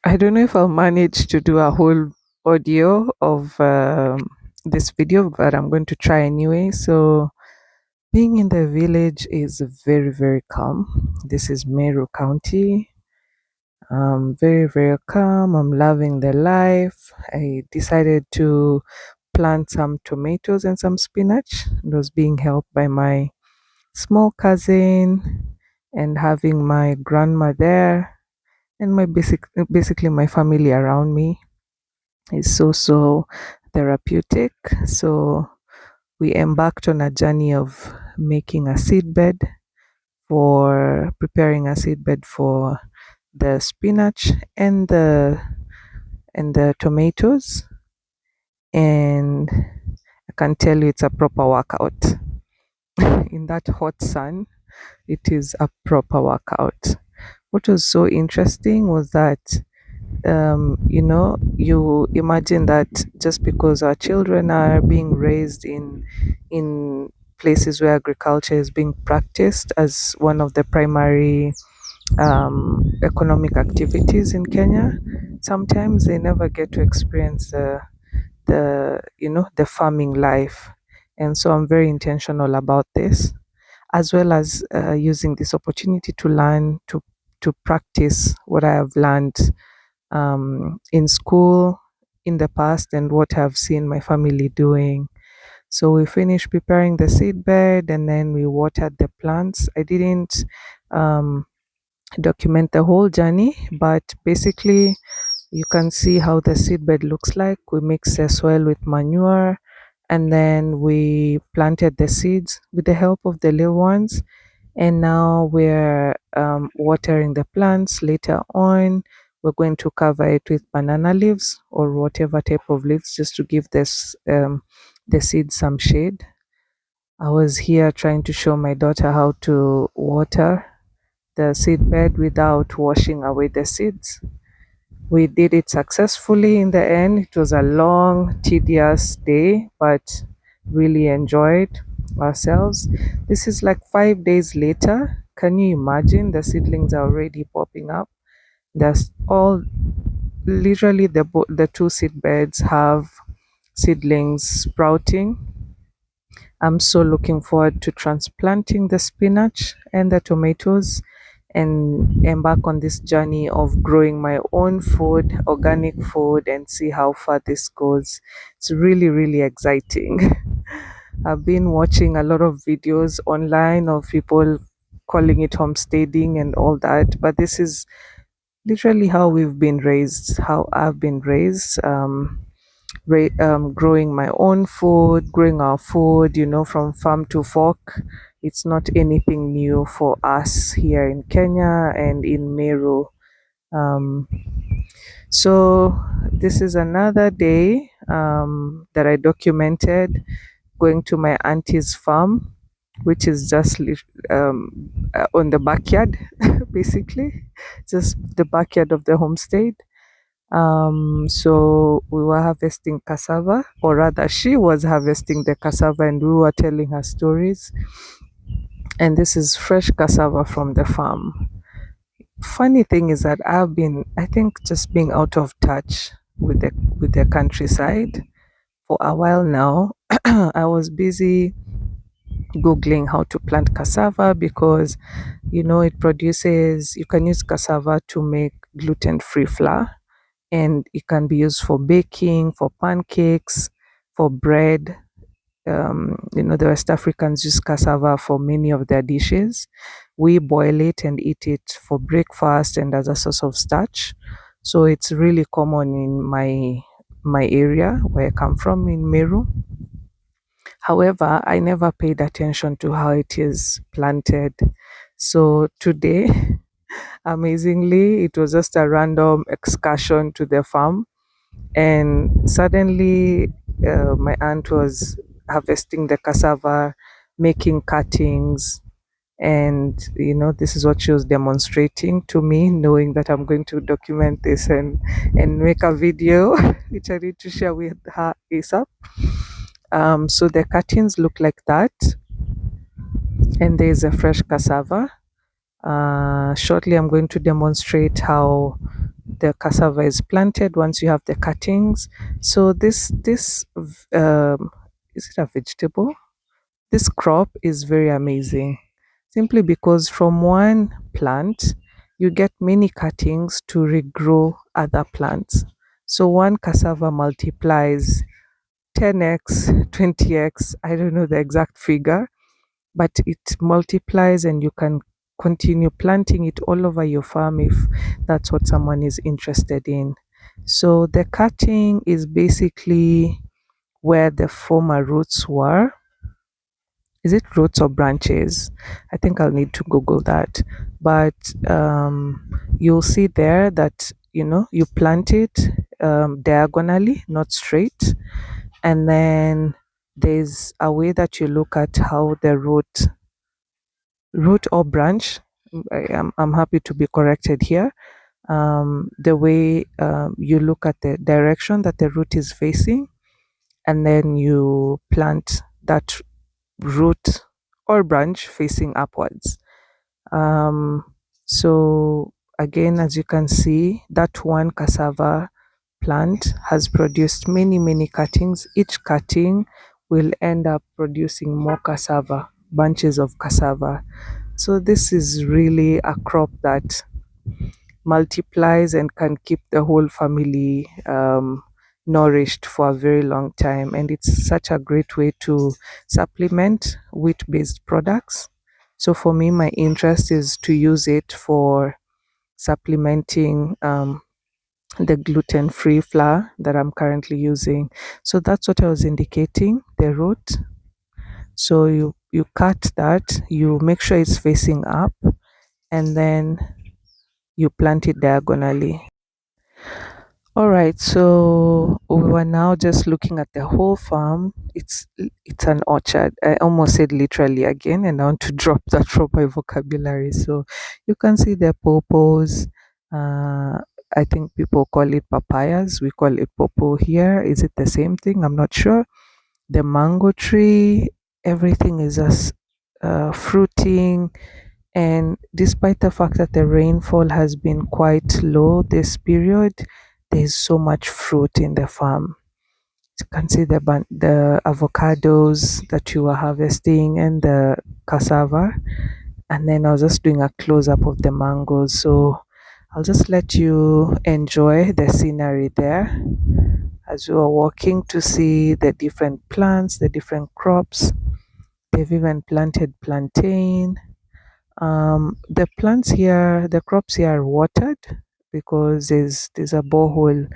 I don't know if I'll manage to do a whole audio of this video, but I'm going to try anyway. So, being in the village is very, very calm. This is Meru County. Very, very calm. I'm loving the life. I decided to plant some tomatoes and some spinach. It was being helped by my small cousin and having my grandma there and basically my family around me is so therapeutic. So we embarked on a journey of making a seed bed for preparing a seed bed for the spinach and the tomatoes, and I can tell you it's a proper workout. In that hot sun, it is a proper workout. What was so interesting was that you imagine that just because our children are being raised in places where agriculture is being practiced as one of the primary economic activities in Kenya, sometimes they never get to experience the farming life. And so I'm very intentional about this, as well as using this opportunity to learn to practice what I have learned in school in the past and what I've seen my family doing. So we finished preparing the seed bed and then we watered the plants. I didn't um, document the whole journey, but basically you can see how the seed bed looks like. We mixed the soil with manure and then we planted the seeds with the help of the little ones, and now we're watering the plants. Later on, we're going to cover it with banana leaves or whatever type of leaves, just to give the seeds some shade. I was here trying to show my daughter how to water the seed bed without washing away the seeds. We did it successfully in the end. It was a long, tedious day, but really enjoyed ourselves. This is like 5 days later. Can you imagine? The seedlings are already popping up. There's all literally the two seed beds have seedlings sprouting. I'm so looking forward to transplanting the spinach and the tomatoes and embark on this journey of growing my own food, organic food, and see how far this goes. It's really, really exciting. I've been watching a lot of videos online of people calling it homesteading and all that, but this is literally how we've been raised, how I've been raised. Growing my own food, growing our food, from farm to fork. It's not anything new for us here in Kenya and in Meru. Um, so this is another day that I documented going to my auntie's farm, which is just on the backyard, basically, just the backyard of the homestead. So we were harvesting cassava, or rather, she was harvesting the cassava, and we were telling her stories. And this is fresh cassava from the farm. Funny thing is that I think, just being out of touch with the countryside for a while now. I was busy googling how to plant cassava because it produces. You can use cassava to make gluten-free flour, and it can be used for baking, for pancakes, for bread. The West Africans use cassava for many of their dishes. We boil it and eat it for breakfast and as a source of starch. So it's really common in my area where I come from in Meru. However, I never paid attention to how it is planted. So today, amazingly, it was just a random excursion to the farm, and suddenly my aunt was harvesting the cassava, making cuttings, and this is what she was demonstrating to me, knowing that I'm going to document this and make a video which I need to share with her ASAP. So the cuttings look like that, and there's a fresh cassava. Shortly I'm going to demonstrate how the cassava is planted, once you have the cuttings. So this is it a vegetable? This crop is very amazing, simply because from one plant you get many cuttings to regrow other plants. So one cassava multiplies 10x, 20x, I don't know the exact figure, but it multiplies and you can continue planting it all over your farm if that's what someone is interested in. So the cutting is basically where the former roots were. Is it roots or branches? I think I'll need to Google that. But you'll see there that you plant it diagonally, not straight, and then there's a way that you look at how the root or branch. I'm happy to be corrected here. The way you look at the direction that the root is facing, and then you plant that root or branch facing upwards. Um, so again, as you can see, that one cassava plant has produced many cuttings. Each cutting will end up producing more cassava, bunches of cassava. So this is really a crop that multiplies and can keep the whole family nourished for a very long time, and it's such a great way to supplement wheat-based products. So for me, my interest is to use it for supplementing the gluten-free flour that I'm currently using. So that's what I was indicating, the root. So you cut that, you make sure it's facing up, and then you plant it diagonally. All right, so we were now just looking at the whole farm. It's an orchard. I almost said literally again, and I want to drop that from my vocabulary. So you can see the pawpaws. I think people call it papayas. We call it popo here. Is it the same thing? I'm not sure. The mango tree. Everything is just fruiting. And despite the fact that the rainfall has been quite low this period, there's so much fruit in the farm. You can see the avocados that you are harvesting and the cassava. And then I was just doing a close up of the mangoes. So I'll just let you enjoy the scenery there as we are walking to see the different plants, the different crops. They've even planted plantain. The plants here, the crops here are watered because there's a borehole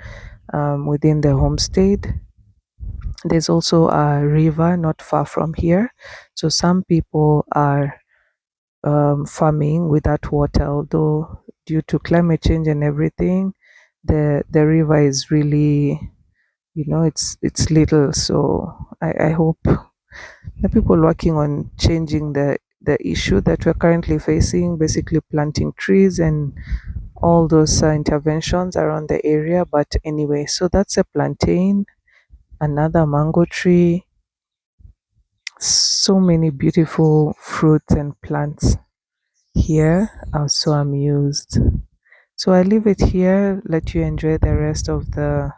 within the homestead. There's also a river not far from here, so some people are farming without water. Although due to climate change and everything, the river is really, it's little. So I hope the people working on changing the issue that we're currently facing, basically planting trees and all those interventions around the area. But anyway, so that's a plantain, another mango tree, so many beautiful fruits and plants here. I'm so amused. So I leave it here, let you enjoy the rest of the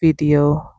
video.